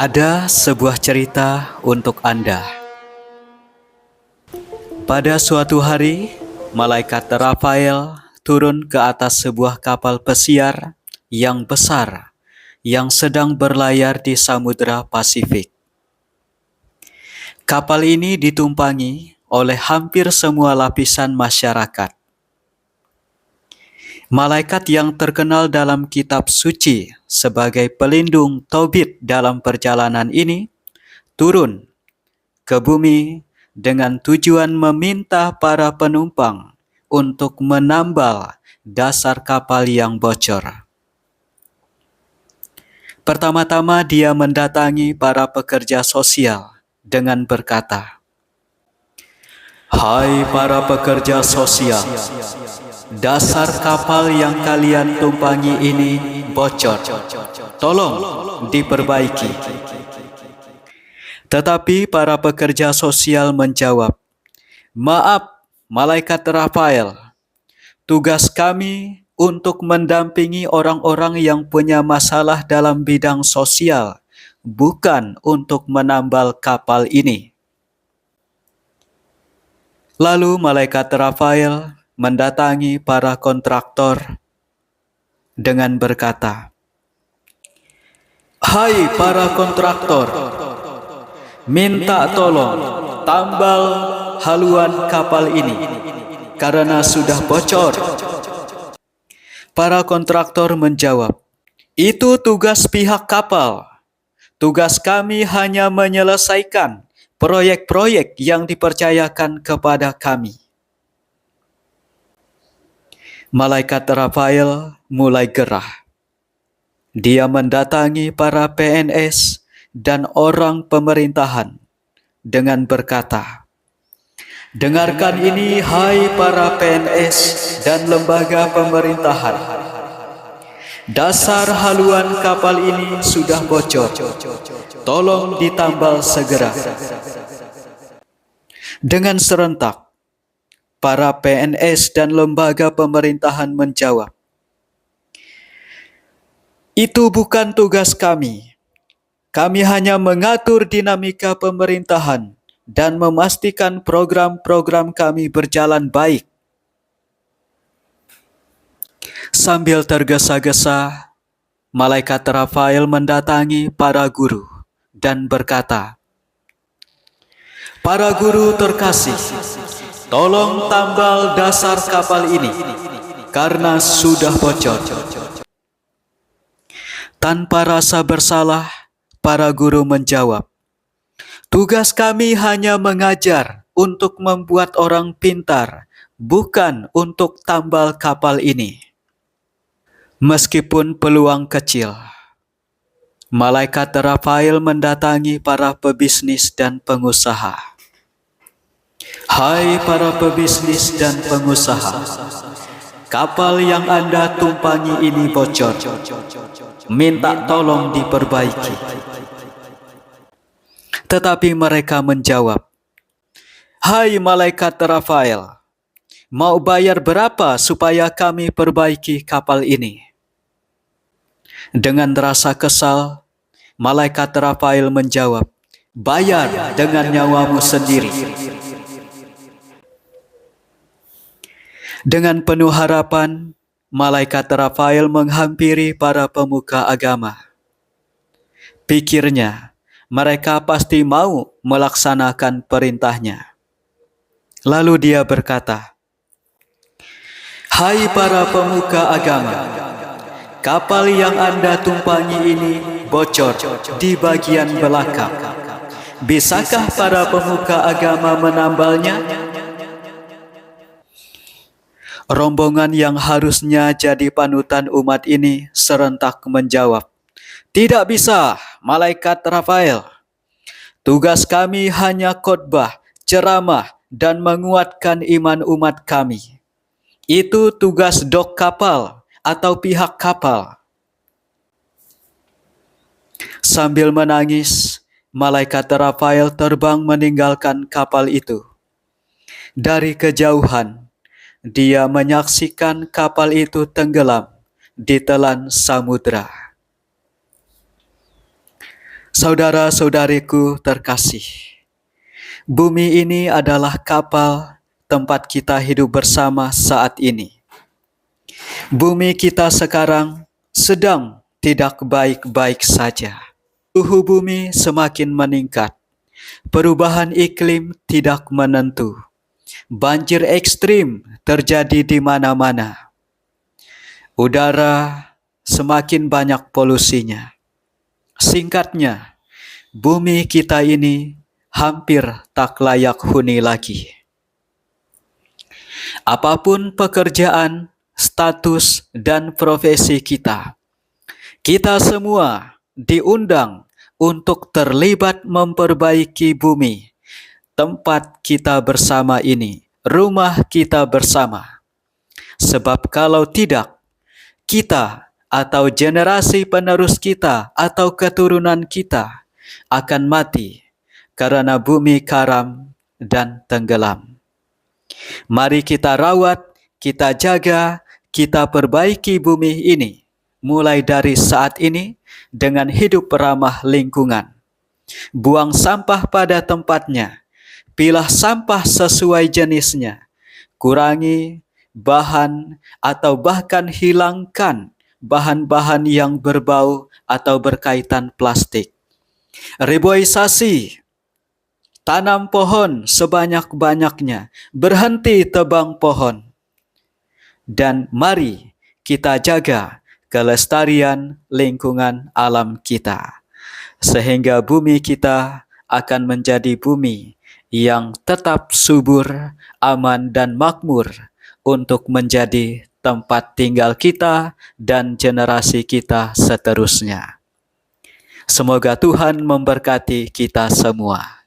Ada sebuah cerita untuk Anda. Pada suatu hari, malaikat Rafael turun ke atas sebuah kapal pesiar yang besar yang sedang berlayar di Samudra Pasifik. Kapal ini ditumpangi oleh hampir semua lapisan masyarakat. Malaikat yang terkenal dalam kitab suci sebagai pelindung Tobit dalam perjalanan ini turun ke bumi dengan tujuan meminta para penumpang untuk menambal dasar kapal yang bocor. Pertama-tama dia mendatangi para pekerja sosial dengan berkata, "Hai para pekerja sosial, dasar kapal yang kalian tumpangi ini bocor. Tolong diperbaiki." Tetapi para pekerja sosial menjawab, "Maaf, malaikat Rafael, tugas kami untuk mendampingi orang-orang yang punya masalah dalam bidang sosial, bukan untuk menambal kapal ini." Lalu malaikat Rafael mendatangi para kontraktor dengan berkata, "Hai para kontraktor, minta tolong tambal haluan kapal ini karena sudah bocor." Para kontraktor menjawab, "Itu tugas pihak kapal. Tugas kami hanya menyelesaikan proyek-proyek yang dipercayakan kepada kami." Malaikat Rafael mulai gerah. Dia mendatangi para PNS dan orang pemerintahan dengan berkata, "Dengarkan ini, hai para PNS dan lembaga pemerintahan. Dasar haluan kapal ini sudah bocor. Tolong ditambal segera." Dengan serentak, para PNS dan lembaga pemerintahan menjawab, "Itu bukan tugas kami. Kami hanya mengatur dinamika pemerintahan dan memastikan program-program kami berjalan baik." Sambil tergesa-gesa, malaikat Rafael mendatangi para guru dan berkata, "Para guru terkasih, tolong tambal dasar kapal ini karena sudah bocor." Tanpa rasa bersalah, para guru menjawab, "Tugas kami hanya mengajar untuk membuat orang pintar, bukan untuk tambal kapal ini." Meskipun peluang kecil, malaikat Rafael mendatangi para pebisnis dan pengusaha. "Hai para pebisnis dan pengusaha, kapal yang Anda tumpangi ini bocor. Minta tolong diperbaiki." Tetapi mereka menjawab, "Hai malaikat Rafael, mau bayar berapa supaya kami perbaiki kapal ini?" Dengan rasa kesal, malaikat Rafael menjawab, "Bayar dengan nyawamu sendiri." Dengan penuh harapan, malaikat Rafael menghampiri para pemuka agama. Pikirnya, mereka pasti mau melaksanakan perintahnya. Lalu dia berkata, "Hai para pemuka agama, kapal yang Anda tumpangi ini bocor di bagian belakang. Bisakah para pemuka agama menambalnya?" Rombongan yang harusnya jadi panutan umat ini serentak menjawab, "Tidak bisa, malaikat Rafael. Tugas kami hanya khotbah, ceramah, dan menguatkan iman umat kami. Itu tugas dok kapal atau pihak kapal." Sambil menangis, malaikat Rafael terbang meninggalkan kapal itu. Dari kejauhan, dia menyaksikan kapal itu tenggelam di telan samudra. Saudara-saudariku terkasih, bumi ini adalah kapal tempat kita hidup bersama saat ini. Bumi kita sekarang sedang tidak baik-baik saja. Suhu bumi semakin meningkat. Perubahan iklim tidak menentu. Banjir ekstrim terjadi di mana-mana. Udara semakin banyak polusinya. Singkatnya, bumi kita ini hampir tak layak huni lagi. Apapun pekerjaan, status, dan profesi kita, kita semua diundang untuk terlibat memperbaiki bumi, tempat kita bersama ini, rumah kita bersama. Sebab kalau tidak, kita atau generasi penerus kita atau keturunan kita akan mati karena bumi karam dan tenggelam. Mari kita rawat, kita jaga, kita perbaiki bumi ini, mulai dari saat ini dengan hidup ramah lingkungan. Buang sampah pada tempatnya, pilah sampah sesuai jenisnya, kurangi bahan atau bahkan hilangkan bahan-bahan yang berbau atau berkaitan plastik. Reboisasi, tanam pohon sebanyak-banyaknya, berhenti tebang pohon. Dan mari kita jaga kelestarian lingkungan alam kita, sehingga bumi kita akan menjadi bumi yang tetap subur, aman, dan makmur untuk menjadi tempat tinggal kita dan generasi kita seterusnya. Semoga Tuhan memberkati kita semua.